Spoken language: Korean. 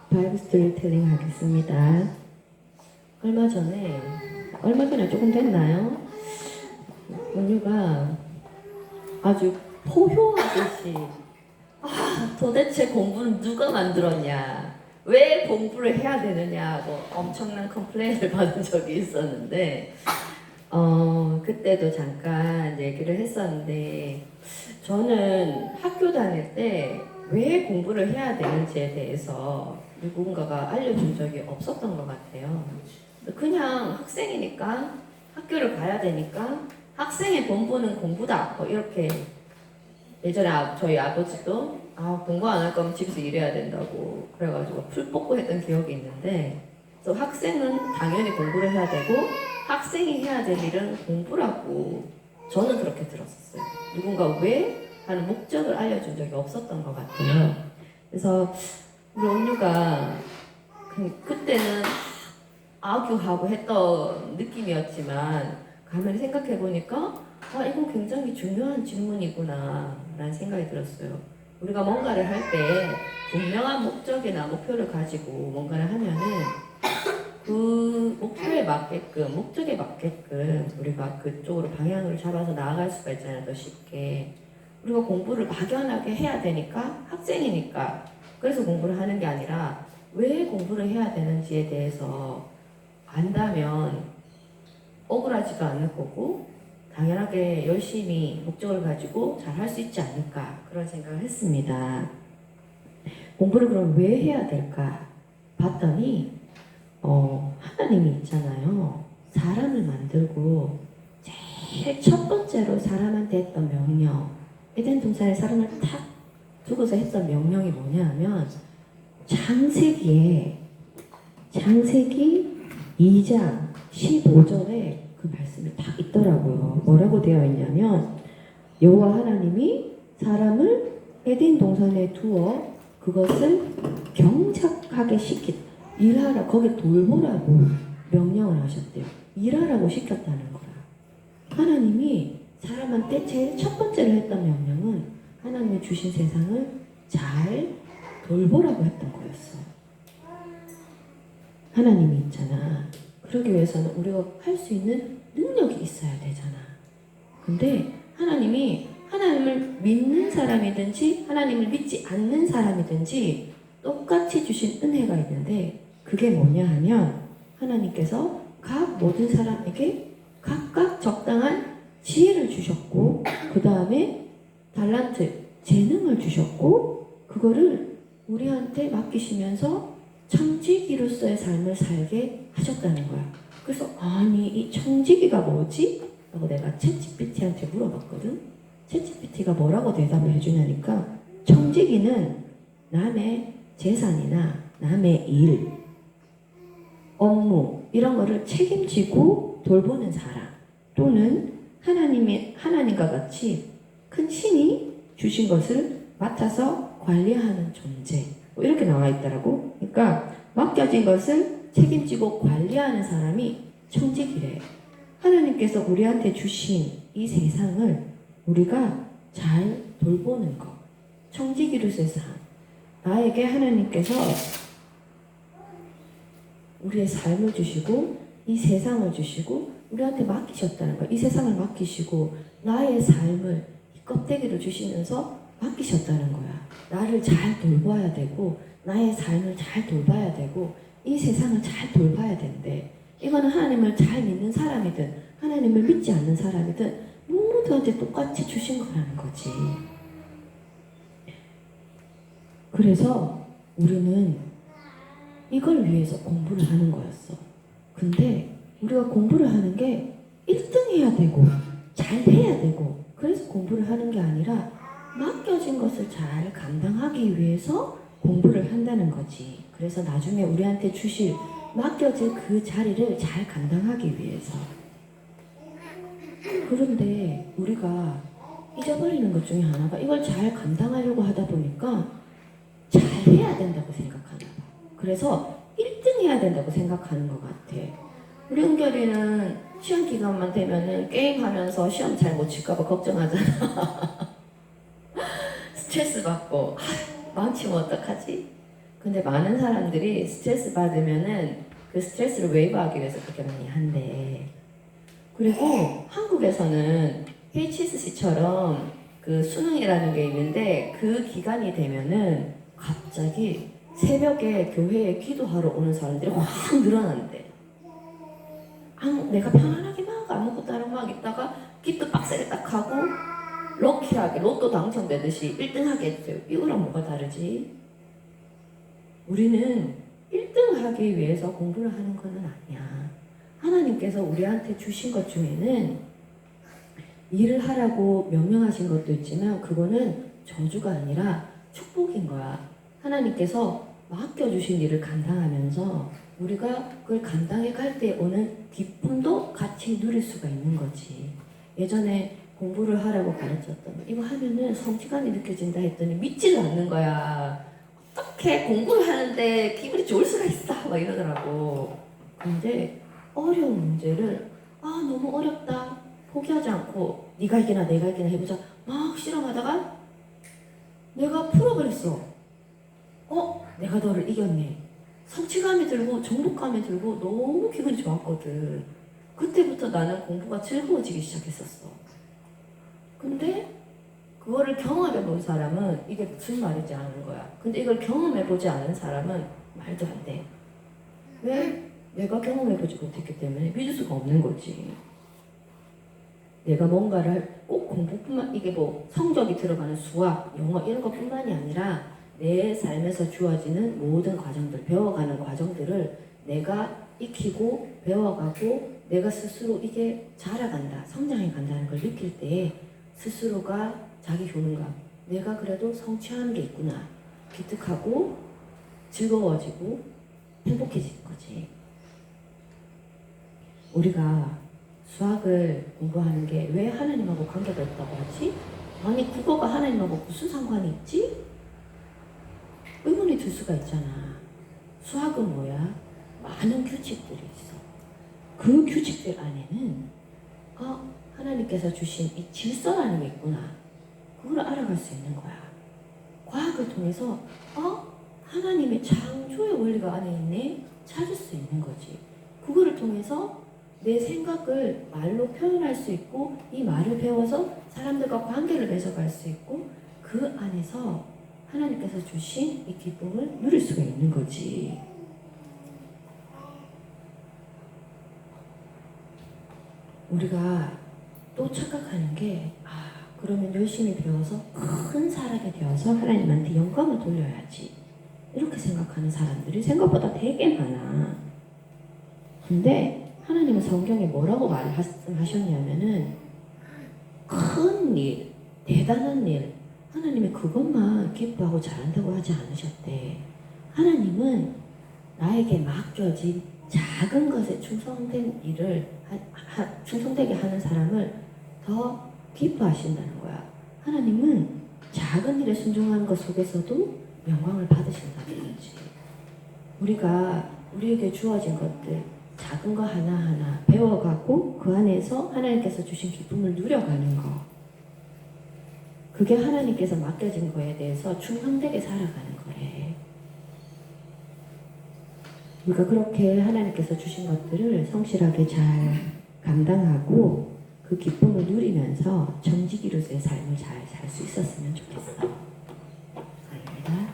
바이블 스토리텔링 하겠습니다. 얼마 전에 조금 됐나요? 원유가 아주 포효하듯이 도대체 공부는 누가 만들었냐, 왜 공부를 해야 되느냐고 엄청난 컴플레인을 받은 적이 있었는데 그때도 잠깐 얘기를 했었는데, 저는 학교 다닐 때 왜 공부를 해야 되는지에 대해서 누군가가 알려준 적이 없었던 것 같아요. 그냥 학생이니까 학교를 가야 되니까 학생의 본분은 공부다, 뭐 이렇게. 예전에 저희 아버지도 공부 안 할 거면 집에서 일해야 된다고 그래가지고 풀 뽑고 했던 기억이 있는데, 그래서 학생은 당연히 공부를 해야 되고 학생이 해야 될 일은 공부라고 저는 그렇게 들었었어요. 누군가 왜 하는 목적을 알려준 적이 없었던 것 같아요. 그래서 우리 온유가 그때는 아규하고 했던 느낌이었지만, 가만히 생각해보니까 이건 굉장히 중요한 질문이구나 라는 생각이 들었어요. 우리가 뭔가를 할 때 분명한 목적이나 목표를 가지고 뭔가를 하면은 그 목표에 맞게끔, 목적에 맞게끔 우리가 그쪽으로 방향을 잡아서 나아갈 수가 있잖아요, 더 쉽게. 우리가 공부를 막연하게 해야 되니까, 학생이니까 그래서 공부를 하는 게 아니라 왜 공부를 해야 되는지에 대해서 안다면 억울하지가 않을 거고, 당연하게 열심히 목적을 가지고 잘 할 수 있지 않을까, 그런 생각을 했습니다. 공부를 그럼 왜 해야 될까 봤더니 하나님이 있잖아요. 사람을 만들고 제일 첫 번째로 사람한테 했던 명령, 에덴 동산에 사람을 탁 두고서 했던 명령이 뭐냐 하면, 창세기 2장 15절에 그 말씀이 딱 있더라고요. 뭐라고 되어 있냐면, 여호와 하나님이 사람을 에덴 동산에 두어 그것을 경작하게 일하라, 거기 돌보라고 명령을 하셨대요. 일하라고 시켰다는 거라. 하나님이 사람한테 제일 첫 번째로 했던 명령은 하나님이 주신 세상을 잘 돌보라고 했던 거였어. 하나님이 있잖아. 그러기 위해서는 우리가 할 수 있는 능력이 있어야 되잖아. 근데 하나님을 믿는 사람이든지 하나님을 믿지 않는 사람이든지 똑같이 주신 은혜가 있는데, 그게 뭐냐 하면, 하나님께서 각 모든 사람에게 각각 적당한 지혜를 주셨고, 그 다음에 달란트, 재능을 주셨고, 그거를 우리한테 맡기시면서 청지기로서의 삶을 살게 하셨다는 거야. 그래서 이 청지기가 뭐지? 라고 내가 챗GPT한테 물어봤거든. 챗GPT가 뭐라고 대답을 해주냐니까, 청지기는 남의 재산이나 남의 일, 업무 이런 거를 책임지고 돌보는 사람, 또는 하나님과 같이 큰 신이 주신 것을 맡아서 관리하는 존재, 뭐 이렇게 나와 있더라고. 그러니까 맡겨진 것을 책임지고 관리하는 사람이 청지기래. 하나님께서 우리한테 주신 이 세상을 우리가 잘 돌보는 것, 청지기로서의 삶. 나에게 하나님께서 우리의 삶을 주시고 이 세상을 주시고 우리한테 맡기셨다는 거야. 이 세상을 맡기시고 나의 삶을 이 껍데기를 주시면서 맡기셨다는 거야. 나를 잘 돌봐야 되고 나의 삶을 잘 돌봐야 되고 이 세상을 잘 돌봐야 된대. 이거는 하나님을 잘 믿는 사람이든 하나님을 믿지 않는 사람이든 모두한테 똑같이 주신 거라는 거지. 그래서 우리는 이걸 위해서 공부를 하는 거였어. 근데 우리가 공부를 하는 게 1등 해야 되고 잘 해야 되고 그래서 공부를 하는 게 아니라, 맡겨진 것을 잘 감당하기 위해서 공부를 한다는 거지. 그래서 나중에 우리한테 주실 맡겨진 그 자리를 잘 감당하기 위해서. 그런데 우리가 잊어버리는 것 중에 하나가, 이걸 잘 감당하려고 하다 보니까 잘 해야 된다고 생각하나 봐. 그래서 1등 해야 된다고 생각하는 것 같아. 우리 은결이는 시험 기간만 되면은 게임하면서 시험 잘 못 칠까봐 걱정하잖아. 스트레스 받고 망치면 어떡하지? 근데 많은 사람들이 스트레스 받으면은 그 스트레스를 웨이브하기 위해서 그렇게 많이 한대. 그리고 한국에서는 HSC처럼 그 수능이라는 게 있는데 그 기간이 되면은 갑자기 새벽에 교회에 기도하러 오는 사람들이 확 늘어난대. 내가 편안하게 막 아무것도 안 하고 막 있다가 기도 빡세게 딱 하고 럭키하게 로또 당첨되듯이 1등 하게 됐어요. 이거랑 뭐가 다르지? 우리는 1등 하기 위해서 공부를 하는 것은 아니야. 하나님께서 우리한테 주신 것 중에는 일을 하라고 명령하신 것도 있지만 그거는 저주가 아니라 축복인 거야. 하나님께서 맡겨주신 일을 감당하면서 우리가 그걸 감당해 갈 때 오는 기쁨도 같이 누릴 수가 있는 거지. 예전에 공부를 하라고 가르쳤던 이거 하면은 성취감이 느껴진다 했더니 믿지를 않는 거야. 어떻게 공부를 하는데 기분이 좋을 수가 있어 막 이러더라고. 근데 어려운 문제를 너무 어렵다 포기하지 않고 네가 이기나 내가 이기나 해보자 막 실험하다가 내가 풀어버렸어. 내가 너를 이겼네. 성취감이 들고 정복감이 들고 너무 기분이 좋았거든. 그때부터 나는 공부가 즐거워지기 시작했었어. 근데 그거를 경험해 본 사람은 이게 무슨 말인지 아는 거야. 근데 이걸 경험해 보지 않은 사람은 말도 안 돼. 왜? 내가 경험해 보지 못했기 때문에 믿을 수가 없는 거지. 내가 뭔가를 꼭 공부뿐만, 이게 뭐 성적이 들어가는 수학, 영어 이런 것뿐만이 아니라 내 삶에서 주어지는 모든 과정들, 배워가는 과정들을 내가 익히고 배워가고 내가 스스로 이게 자라간다, 성장해 간다는 걸 느낄 때 스스로가 자기 효능감, 내가 그래도 성취하는 게 있구나 기특하고 즐거워지고 행복해지는 거지. 우리가 수학을 공부하는 게 왜 하나님하고 관계가 있다고 하지? 아니 국어가 하나님하고 무슨 상관이 있지? 의문이 들 수가 있잖아. 수학은 뭐야? 많은 규칙들이 있어. 그 규칙들 안에는 하나님께서 주신 이 질서라는 게 있구나. 그걸 알아갈 수 있는 거야. 과학을 통해서 하나님의 창조의 원리가 안에 있네? 찾을 수 있는 거지. 그거를 통해서 내 생각을 말로 표현할 수 있고 이 말을 배워서 사람들과 관계를 맺어갈 수 있고 그 안에서 하나님께서 주신 이 기쁨을 누릴 수가 있는 거지. 우리가 또 착각하는 게 그러면 열심히 배워서 큰 사람이 되어서 하나님한테 영광을 돌려야지 이렇게 생각하는 사람들이 생각보다 되게 많아. 근데 하나님은 성경에 뭐라고 말하셨냐면은 큰 일, 대단한 일 하나님이 그것만 기뻐하고 잘한다고 하지 않으셨대. 하나님은 나에게 맡겨진 작은 것에 충성된 일을 충성되게 하는 사람을 더 기뻐하신다는 거야. 하나님은 작은 일에 순종하는 것 속에서도 영광을 받으신다는 거지. 우리가 우리에게 주어진 것들 작은 거 하나하나 배워가고 그 안에서 하나님께서 주신 기쁨을 누려가는 거, 그게 하나님께서 맡겨진 거에 대해서 충성되게 살아가는 거래. 우리가 그렇게 하나님께서 주신 것들을 성실하게 잘 감당하고 그 기쁨을 누리면서 정직이로서의 삶을 잘 살 수 있었으면 좋겠어. 감사합니다.